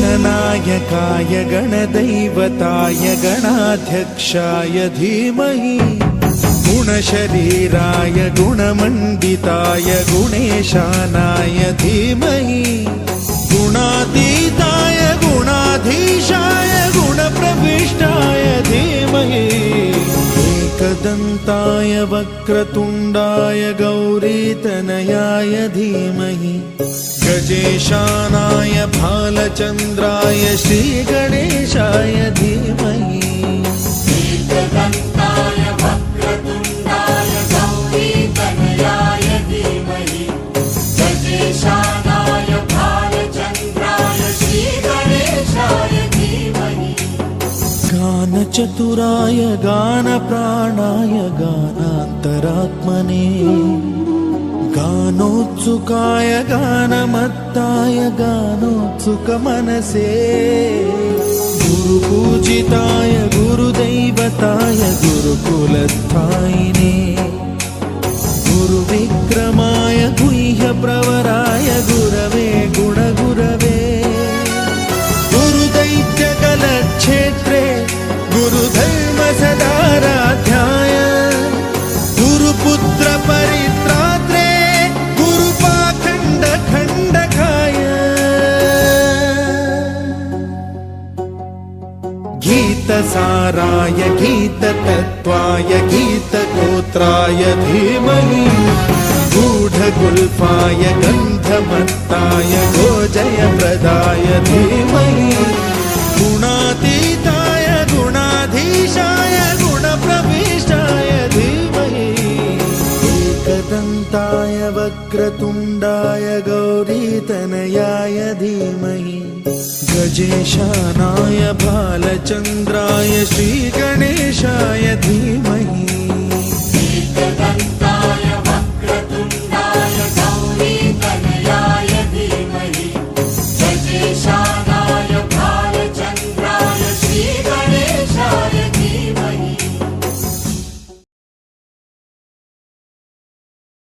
गणनायकाय गणदैवताय गणाध्यक्षाय धीमहि गुणशरीराय गुणमण्डिताय गुणेशानाय धीमहि गुणातीताय गुणाधीशाय गुणप्रविष्टाय धीमहि एकदन्ताय वक्रतुण्डाय गौरीतनयाय धीमहि गजेशानाय भालचन्द्राय श्रीगणेशाय धीमहि एकदन्ताय वक्रतुण्डाय गौरीतनयाय धीमहि गजेशानाय भालचन्द्राय श्रीगणेशाय धीमहि गानचतुराय गानप्राणाय गानान्तरात्मने गानोत्सुकाय गानमत्ताय गानोत्सुकमनसे गुरुपूजिताय गुरुदैवताय गुरुकुलस्थायिने गुरुविक्रमाय गुह्यप्रवराय गुरवे गुणगुरवे गुरुदैत्यकलक्षेत्रे गुरुधर्मसदाराध्याय गुरुपुत्र परित्रात्रे गुरुपाखण्डखण्डकाय गीतसाराय गीततत्त्वाय गीतगोत्राय धीमहि गूढगुल्फाय गन्धमत्ताय गोजयप्रदाय धीमहि गुणातीताय गुणाधीशाय गुणप्रविष्टाय धीमहि एकदन्ताय वक्रतुण्डाय गौरीतनयाय धीमहि गजेशानाय भालचन्द्राय श्रीगणेशाय